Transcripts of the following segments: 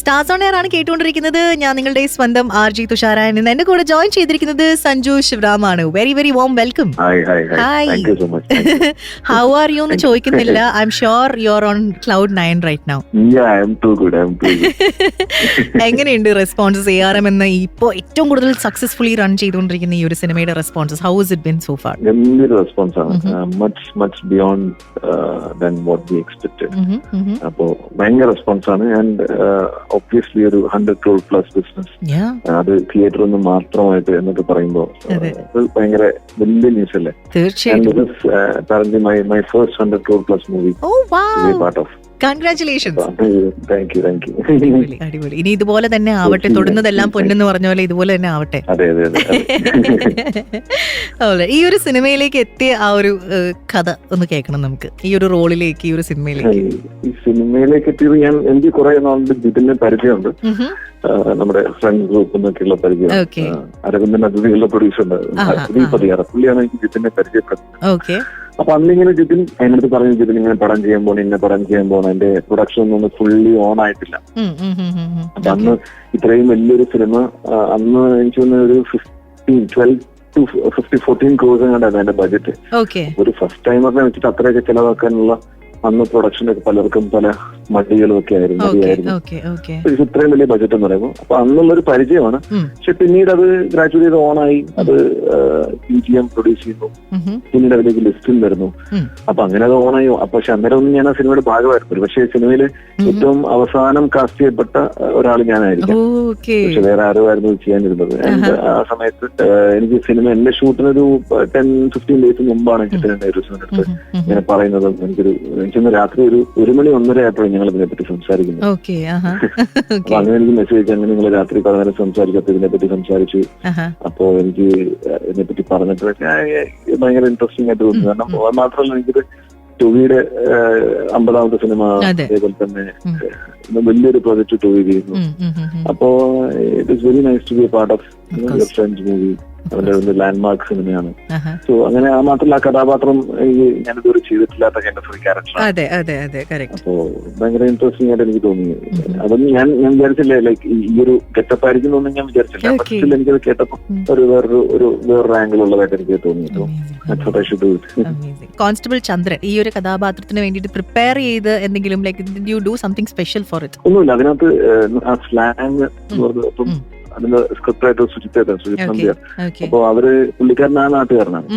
Stars on air ആണ് കേട്ടുകൊണ്ടിരിക്കുന്നത്. ഞാൻ നിങ്ങളുടെ സ്വന്തം RJ തുഷാരായൻ. എന്റെ കൂടെ ജോയിൻ ചെയ്തിരിക്കുന്നത് സഞ്ജു ശിവറാമാണ്. Very very warm welcome. How are you എന്ന് ചോദിക്കുന്നില്ല. I'm sure you are on cloud 9 right now. എങ്ങനെയുണ്ട് റെസ്പോൺസസ്? ARM എന്ന ഇപ്പോ ഏറ്റവും കൂടുതൽ സക്സസ്ഫുള്ളി റൺ ചെയ്തുകൊണ്ടിരിക്കുന്ന ഈ ഒരു സിനിമയുടെ responses, how is it been so far? ഗംഭീര റെസ്പോൺസ് ആണ്. Much beyond than what we expected. അപ്പോ ഭയങ്കര റെസ്പോൺസ് ആണ്. ആൻഡ് ഒബ്വിയസ്ലി ഒരു 100 crore plus ബിസിനസ്, അത് തിയേറ്ററിൽ നിന്ന് മാത്രമായിട്ട് എന്നൊക്കെ പറയുമ്പോൾ ഭയങ്കര വലിയ ന്യൂസ് അല്ലേ? തീർച്ചയായിട്ടും. My first 100 crore plus movie part of. Congratulations. Thank you. അടിപൊളി. ഇനി ഇതുപോലെ തന്നെ ആവട്ടെ, തൊടുന്നതെല്ലാം പൊന്നെന്ന് പറഞ്ഞ പോലെ ഇതുപോലെ തന്നെ ആവട്ടെ. ഈ ഒരു സിനിമയിലേക്ക് എത്തിയ ആ ഒരു കഥ ഒന്ന് കേൾക്കണം നമുക്ക്. ഈ ഒരു റോളിലേക്ക്, ഈ ഒരു സിനിമയിലേക്ക് എത്തിയത് എനിക്ക് കുറെ നാളുണ്ട് ജിതിനെ പരിചയമുണ്ട്. നമ്മുടെ ഫ്രണ്ട് ഗ്രൂപ്പ് എന്നൊക്കെയുള്ള പരിചയം. അരവിന്ദൻ അതിഥികളുടെ പ്രൊഡ്യൂസർ ഉണ്ട്, പുള്ളിയാണ് എനിക്ക് ജിതിനെ പരിചയപ്പെടുന്നത്. അപ്പൊ അന്നിങ്ങനെ ജിതിൻ അതിനടുത്ത് പറഞ്ഞു, ജിതിൻ ഇങ്ങനെ പടം ചെയ്യാൻ പോണ, ഇങ്ങനെ പടം ചെയ്യാൻ പോണ, എന്റെ പ്രൊഡക്ഷൻ ഒന്നും ഫുള്ളി ഓൺ ആയിട്ടില്ല. അപ്പൊ അന്ന് ഇത്രയും വലിയൊരു സിനിമ, അന്ന് എനിക്ക് ഒരു 12 to 14 crores കണ്ടായിരുന്നു എന്റെ ബഡ്ജറ്റ്. ഒരു ഫസ്റ്റ് ടൈമറിനെ വെച്ചിട്ട് അത്രയൊക്കെ ചെലവാക്കാനുള്ള അന്ന് പ്രൊഡക്ഷനൊക്കെ പലർക്കും പല മടികളും ഒക്കെ ആയിരുന്നു. ഇത്രയും വലിയ ബഡ്ജറ്റ് എന്ന് പറയുമ്പോൾ അപ്പൊ അന്നുള്ളൊരു പരിചയമാണ്. പക്ഷെ പിന്നീട് അത് ഗ്രാജുവലി ഇത് ഓണായി, അത് PGM പ്രൊഡ്യൂസ് ചെയ്യുന്നു, പിന്നീട് അതിലേക്ക് ലിസ്റ്റിൽ വരുന്നു. അപ്പൊ അങ്ങനെ അത് ഓണായി. പക്ഷെ അന്നേരം ഒന്നും ഞാൻ ആ സിനിമയുടെ ഭാഗമായിരുന്നു. പക്ഷെ സിനിമയിൽ ഏറ്റവും അവസാനം കാസ്റ്റ് ചെയ്യപ്പെട്ട ഒരാൾ ഞാനായിരിക്കും. പക്ഷെ വേറെ ആരോ ആയിരുന്നു ചെയ്യാനിരുന്നത്. ആ സമയത്ത് എനിക്ക് സിനിമ എന്റെ ഷൂട്ടിനൊരു 10-15 days മുമ്പാണ് ജിതിനടുത്ത് ഇങ്ങനെ പറയുന്നത്. എനിക്കൊന്ന് രാത്രി ഒരു 1 മണി 1:30 ആയപ്പോഴും ഞങ്ങൾ ഇതിനെപ്പറ്റി സംസാരിക്കുന്നു. അപ്പൊ അങ്ങനെ എനിക്ക് മെസ്സേജ്, അങ്ങനെ നിങ്ങൾ രാത്രി 10 സംസാരിച്ചപ്പോ ഇതിനെപ്പറ്റി സംസാരിച്ചു. അപ്പൊ എനിക്ക് ഇതിനെപ്പറ്റി പറഞ്ഞിട്ട് ഭയങ്കര ഇൻട്രസ്റ്റിംഗ് ആയിട്ട് തോന്നി. കാരണം മാത്രമല്ല, എനിക്കിത് ടൊവിയുടെ 50ാമത്തെ സിനിമ, അതേപോലെ തന്നെ വലിയൊരു പ്രോജക്ട് ടൊവി ചെയ്യുന്നു. അപ്പോ it is very nice to be a part of your friends movie. അവന്റെ ഒരു ലാൻഡ്മാർക്ക് സിനിമയാണ്. സോ അങ്ങനെ ആ മാത്രമല്ല, ആ കഥാപാത്രം ഞാനിതുവരെ ചെയ്തിട്ടില്ലാത്ത ഒരു ക്യാരക്ടർ. അപ്പോ ഭയങ്കര ഇൻട്രസ്റ്റിംഗ് ആയിട്ട് എനിക്ക് തോന്നി. അതൊന്നും ഞാൻ വിചാരിച്ചില്ല, ലൈക്ക് ഈ ഒരു ഗെറ്റപ്പ് ആയിരിക്കും എന്നൊന്നും ഞാൻ വിചാരിച്ചില്ല. പക്ഷേ എനിക്കത് കേട്ടപ്പോ വേറൊരു ആംഗിൾ ഉള്ളതായിട്ട് എനിക്ക് തോന്നി. കോൺസ്റ്റബിൾ ചന്ദ്രൻ ഈ ഒരു കഥാപാത്രത്തിന് വേണ്ടിയിട്ട് പ്രിപ്പയർ ചെയ്ത് എന്തെങ്കിലും like you do something special for it? ഒന്നുമില്ല. അതിനകത്ത് ആ സ്ലാങ്, അതിന്റെ സ്ക്രിപ്റ്റ് ആയിട്ട് സുജിത് നമ്പ്യാർ. അപ്പൊ അവര് പുള്ളിക്കാരൻ ആ നാട്ടുകാരനാണ്.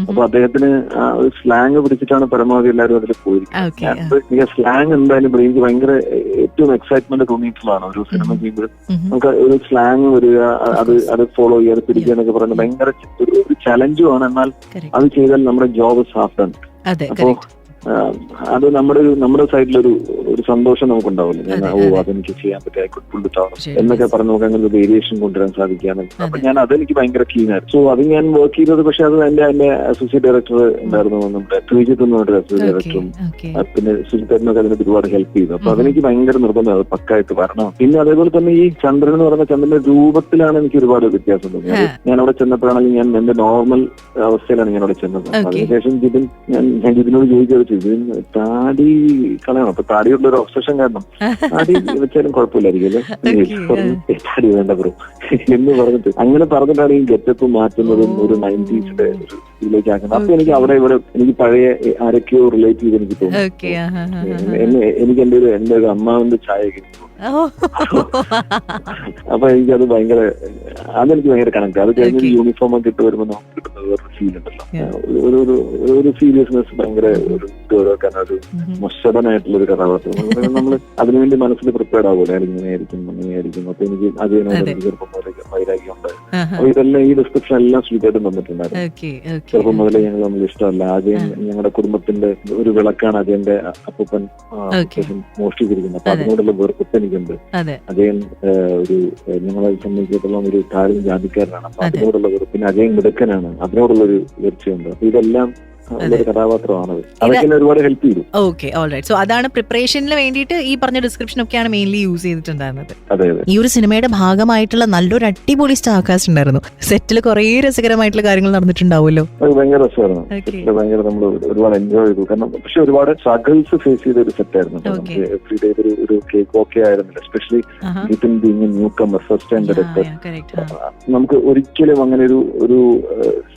അപ്പൊ അദ്ദേഹത്തിന് ആ ഒരു സ്ലാങ് പിടിച്ചിട്ടാണ് പരമാവധി എല്ലാവരും അതിൽ പോയിരിക്കുന്നത്. എനിക്ക് സ്ലാങ് എന്തായാലും എനിക്ക് ഭയങ്കര ഏറ്റവും എക്സൈറ്റ്മെന്റ് തോന്നിയിട്ടുള്ളതാണ്. ഒരു സിനിമ ചെയ്യുമ്പോൾ നമുക്ക് ഒരു സ്ലാങ് വരിക, അത് ഫോളോ ചെയ്യുക, അത് പിടിക്കുക എന്നൊക്കെ പറയുന്നത് ഭയങ്കര ഒരു ചലഞ്ചുമാണ്. എന്നാൽ അത് ചെയ്താൽ നമ്മുടെ ജോബ് ഹാഫ് ഡൺ. അപ്പോ അത് നമ്മുടെ സൈഡിലൊരു സന്തോഷം നമുക്കുണ്ടാവില്ല. അതെനിക്ക് ചെയ്യാൻ പറ്റും, I could pull it out എന്നൊക്കെ പറഞ്ഞ് നമുക്ക് അങ്ങനെ ഒരു വേരിയേഷൻ കൊണ്ടുവരാൻ സാധിക്കുകയാണ്. അപ്പൊ ഞാൻ അതെനിക്ക് ഭയങ്കര ക്ലീനായിരുന്നു. സോ അത് ഞാൻ വർക്ക് ചെയ്തത്. പക്ഷെ അത് എന്റെ അസോസിയേറ്റ് ഡയറക്ടർ ഉണ്ടായിരുന്നു, നമ്മുടെ ശ്രീജിത്ത് എന്ന് പറഞ്ഞ അസോസിയേറ്റ് ഡയറക്ടറും. പിന്നെ സുജിത്തേട്ടനൊക്കെ അതിന് ഒരുപാട് ഹെൽപ്പ് ചെയ്തു. അപ്പൊ അതെനിക്ക് ഭയങ്കര നിർബന്ധം, അത് പക്കായിട്ട് വരണം. പിന്നെ അതേപോലെ തന്നെ ഈ ചന്ദ്രൻ എന്ന് പറയുന്ന ചന്ദ്രന്റെ രൂപത്തിലാണ് എനിക്ക് ഒരുപാട് വ്യത്യാസം തോന്നിയത്. ഞാൻ അവിടെ ചെന്നപ്പോഴാണെങ്കിൽ ഞാൻ എന്റെ നോർമൽ അവസ്ഥയിലാണ് ഞാൻ അവിടെ ചെന്നത്. അതിനുശേഷം ഞാൻ ജിതിനോട് ചോദിച്ചത്, താടി കളയണം. അപ്പൊ താടിയുള്ള ഒരു ഒബ്സഷൻ കാരണം താടി വെച്ചാലും കുഴപ്പമില്ലായിരിക്കും, താടി വേണ്ട ബ്രോ എന്ന് പറഞ്ഞിട്ട് അങ്ങനെ പറഞ്ഞിട്ടാണ് ഈ ഗെറ്റപ്പ് മാറ്റുന്നതും ഒരു 90s ഇതിലേക്ക് ആക്കുന്നത്. അപ്പൊ എനിക്ക് അവിടെ ഇവിടെ എനിക്ക് പഴയ ആരൊക്കെയോ റിലേറ്റ് ചെയ്ത് എനിക്ക് തോന്നുന്നു. എനിക്ക് എന്റെ ഒരു അമ്മാവിന്റെ ചായ കിട്ടും. അപ്പൊ എനിക്കത് അതെനിക്ക് ഭയങ്കര കണക്ട്. അത് കഴിഞ്ഞ് യൂണിഫോം ഒക്കെ ഇട്ട് വരുമ്പോൾ നമുക്ക് കിട്ടുന്നത് വേറൊരു ഫീൽ ഉണ്ടല്ലോ, ഒരു സീരിയസ്നെസ്, ഭയങ്കര ഒരു ഗൗരവക്കാൻ, ഒരു മൊശടനായിട്ടുള്ള ഒരു കഥാപാത്രം. നമ്മൾ അതിനുവേണ്ടി മനസ്സിൽ പ്രിപ്പയർഡ് ആവുമല്ലോ, അങ്ങനെയായിരിക്കും. അപ്പൊ എനിക്ക് അതിനോട് ചെറുപ്പം മുതലേ വൈരാഗ്യം ഉണ്ട്. അപ്പൊ ഇതെല്ലാം ഈ ഡിസ്ക്രിപ്ഷൻ എല്ലാം സ്വീറ്റായിട്ടും തന്നിട്ടുണ്ടായിരുന്നു. ചെറുപ്പം മുതലേ ഞങ്ങൾ തമ്മിൽ ഇഷ്ടമല്ല. അജയൻ ഞങ്ങളുടെ കുടുംബത്തിന്റെ ഒരു വിളക്കാണ്. അജയന്റെ അപ്പൂപ്പൻ മോഷ്ടിച്ചിരിക്കുന്നത്. അപ്പൊ അതിനോടുള്ള വെറുപ്പ് എനിക്കുണ്ട്. അജയൻ ഒരു ഞങ്ങളെ സംബന്ധിച്ചിടത്തോളം ഒരു താഴ്ന്ന ജാതിക്കാരനാണ്. അപ്പൊ അതിനോടുള്ള വെറുപ്പ്, പിന്നെ അജയൻ മിടുക്കനാണ്, അതിനോടുള്ള ഒരു വീഴ്ചയുണ്ട്. അപ്പൊ ഇതെല്ലാം ഉള്ളൊരു കഥാപാത്രമാണത്. അതൊക്കെ എന്നെ ഒരുപാട് ഹെൽപ്പ് ചെയ്തു. Okay, alright. സോ അതാണ് പ്രിപ്പറേഷനിൽ വേണ്ടിയിട്ട് ഈ പറഞ്ഞ ഡിസ്ക്രിപ്ഷൻ ഒക്കെയാണ് മെയിൻലി യൂസ് ചെയ്തിട്ടുണ്ടായിരുന്നത്. അതെ അതെ. ഈ ഒരു സിനിമയുടെ ഭാഗമായിട്ടുള്ള നല്ലൊരു അടിപൊളി സ്റ്റാർ കാസ്റ്റ് ഉണ്ടായിരുന്നു. സെറ്റിൽ കുറെ രസകരമായിട്ടുള്ള കാര്യങ്ങൾ നടന്നിട്ടുണ്ടാവുമല്ലോ. അത് ഭയങ്കര രസമായിരുന്നു. ഭയങ്കര നമ്മൾ ഒരുപാട് എൻജോയ് ചെയ്തു. കാരണം പക്ഷെ ഒരുപാട് സ്ട്രഗിൾസ് ഫേസ് ചെയ്ത ഒരു സെറ്റായിരുന്നു. എവറി ഡേ ഒരു കേക്ക് ഓക്കെ ആയിരുന്നില്ല. Especially Jithin being newcomer, first time director. നമുക്ക് ഒരിക്കലും അങ്ങനെ ഒരു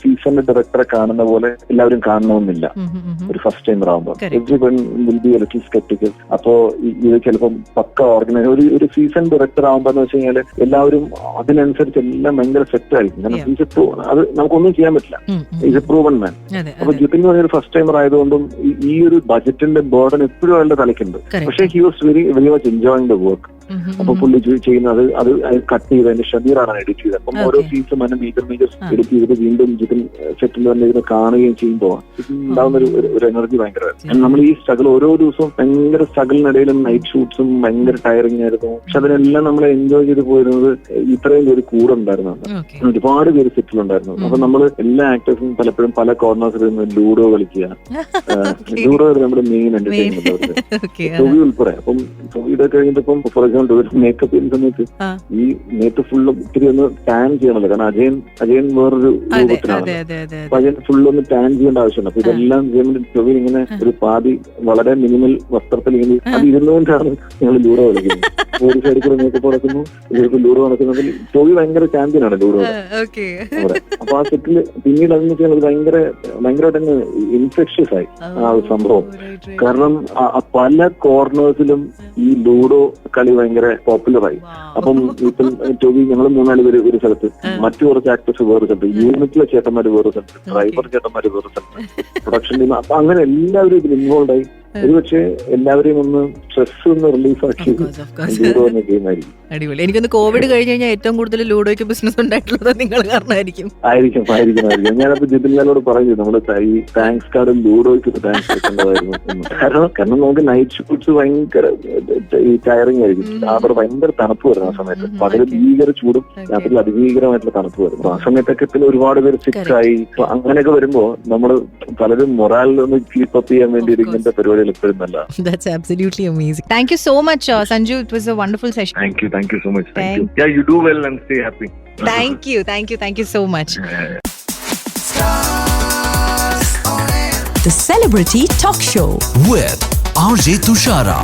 സീസണിന്റെ ഡയറക്ടറെ കാണുന്ന പോലെ എല്ലാവരും കാണണമെന്നില്ല. ഒരു ഫസ്റ്റ് ടൈം ആവുമ്പോൾ everyone will be A little sceptical. അപ്പോ ഇത് ചിലപ്പം പക്ക ഓർഗനൈസ് ഒരു സീസൺ ഡയറക്ടർ ആവുമ്പോ എന്ന് വെച്ച് കഴിഞ്ഞാൽ എല്ലാവരും അതിനനുസരിച്ച് എല്ലാം ഭയങ്കര സെറ്റ് ആയിരിക്കും. കാരണം അത് നമുക്കൊന്നും ചെയ്യാൻ പറ്റില്ല. ഇത് പ്രൂവൺ മാൻ. അപ്പൊ ജിതിൻ എന്ന് പറഞ്ഞൊരു ഫസ്റ്റ് ടൈമർ ആയതുകൊണ്ടും ഈ ഒരു ബജറ്റിന്റെ ബേർഡൻ എപ്പോഴും അയാളുടെ തലയ്ക്കുണ്ട്. പക്ഷേ he was very much enjoying the work. അപ്പൊ പുള്ളി ചെയ്യുന്നത് അത് കട്ട് ചെയ്ത് അതിന്റെ ഷബീറാണ് എഡിറ്റ് ചെയ്തത്. അപ്പം ഓരോ സീൻസും അതിന്റെ മേജർ എഡിറ്റ് ചെയ്തിട്ട് വീണ്ടും ജിതിൻ സെറ്റിൽ തന്നെ ഇരുന്ന് കാണുകയും ചെയ്യുമ്പോൾ ഉണ്ടാവുന്ന ഒരു എനർജി ഭയങ്കരമായിരുന്നു. നമ്മൾ ഈ സ്ട്രഗിൾ ഓരോ ദിവസവും ഭയങ്കര സ്ട്രഗിളിനിടയിലും നൈറ്റ് ഷൂട്ട്സും ഭയങ്കര ടയറിംഗ് ആയിരുന്നു. പക്ഷെ അതിനെല്ലാം നമ്മൾ എൻജോയ് ചെയ്ത് പോയിരുന്നത് ഇത്രയും പേര് കൂടെ ഉണ്ടായിരുന്നു. ഒരുപാട് പേര് സെറ്റിലുണ്ടായിരുന്നു. അപ്പൊ നമ്മൾ എല്ലാ ആക്ടേഴ്സും പലപ്പോഴും പല കോർണേഴ്സിൽ നിന്ന് ലൂഡോ കളിക്കുക. ലൂഡോ നമ്മുടെ മെയിൻ എന്റർടൈൻമെന്റ് ടോവി ഉൾപ്പെടെ. അപ്പം ടോവിയുടെ കഴിഞ്ഞിട്ടിപ്പം ഫോർ എക്സാമ്പിൾ ഒരു മേക്കപ്പ് ചെയ്യുന്ന സമയത്ത് ഈ മേക്കപ്പ് ഫുള്ള് ഇത്തിരി ഒന്ന് ടാൻ ചെയ്യണമല്ലോ. കാരണം അജയൻ വേറൊരു രൂപത്തിലാണ്. അപ്പൊ അജയൻ ഫുള്ള് ഒന്ന് ടാൻ ചെയ്യേണ്ട ആവശ്യമുണ്ട്. അപ്പൊ ഇതെല്ലാം ചെയ്യുമ്പോൾ ടോവിൻ ഇങ്ങനെ ഒരു പാതി വളരെ മിനിമൽ വസ്ത്രത്തിൽ ഇങ്ങനെ അത് ഇരുന്നുകൊണ്ടാണ് ഞങ്ങൾ ലൂഡോ കളിക്കുന്നത്. ഒരു സൈഡിൽ കൂടെ മേക്കപ്പ് നടക്കുന്നു, ഇതിലേക്ക് ലൂഡോ നടക്കുന്നതിൽ ടോവി ഭയങ്കര ചാമ്പ്യനാണ് ലൂഡോ. അപ്പൊ ആ സെറ്റിൽ പിന്നീട് അതെന്ന് വെച്ചാൽ ഭയങ്കരമായിട്ട് ഇൻഫെക്ഷ്യസ് ആയി ആ ഒരു സംഭവം. കാരണം പല കോർണേഴ്സിലും ഈ ലൂഡോ കളി ഭയങ്കര പോപ്പുലറായി. അപ്പം ഇപ്പം ടോവി ഞങ്ങൾ 3-4 പേര് ഒരു സ്ഥലത്ത്, മറ്റു കുറച്ച് ആക്ടേഴ്സ് വേറെ സ്ഥലത്ത്, യൂണിറ്റിലെ ചേട്ടന്മാര് വേറെ സ്ഥലത്ത്, ഡ്രൈവർ ചേട്ടന്മാര് വേറെ സ്ഥലത്ത്, പ്രൊഡക്ഷൻ ടീം. അപ്പൊ അങ്ങനെ എല്ലാവരും ഇതിൽ ഇൻവോൾവ് ആയി. ഒരുപക്ഷെ എല്ലാവരെയും ഒന്ന് സ്ട്രെസ് ഒന്ന് റിലീഫ് ആക്കി ലൂഡോ എന്ന ഗെയിം ആയിരിക്കും. അടിപൊളി. എനിക്കൊന്ന് കോവിഡ് കഴിഞ്ഞ് കഴിഞ്ഞാൽ ഏറ്റവും കൂടുതൽ ലൂഡോയ്ക്ക് ബിസിനസ് ഉണ്ടായിട്ടുള്ളത് നിങ്ങൾ കാരണമായിരിക്കും. ആയിരിക്കും. ഞാനപ്പോ ജിതിൻലാലോട് പറഞ്ഞു നമ്മള് ഈ താങ്ക്സ് കാർഡ് ലൂഡോയ്ക്ക് താങ്ക്സ് വെക്കേണ്ടതായിരുന്നു. കാരണം നമുക്ക് നൈറ്റ് ഷൂട്ട്സ് ഭയങ്കര ഈ ടയറിംഗ് ആയിരിക്കും. അവിടെ ഭയങ്കര തണുപ്പ് വരുന്നു ആ സമയത്ത്. പകല് ഭീകര ചൂടും രാത്രി അതിഭീകരമായിട്ടുള്ള തണുപ്പ് വരുന്നു. ആ സമയത്തൊക്കെ പിന്നെ ഒരുപാട് പേര് സിക്കായി. അങ്ങനെയൊക്കെ വരുമ്പോ നമ്മള് പലരും മൊറാലിലൊന്ന് കീപ്പ് അപ്പ് ചെയ്യാൻ വേണ്ടി ഇങ്ങനത്തെ പരിപാടികൾ എപ്പോഴും നല്ല. That's absolutely amazing. Thank you so much, Sanju. It was a wonderful session. Thank you so much. Thank you. Yeah, you do well and stay happy. Thank you so much. The Celebrity Talk Show with RJ Tushara.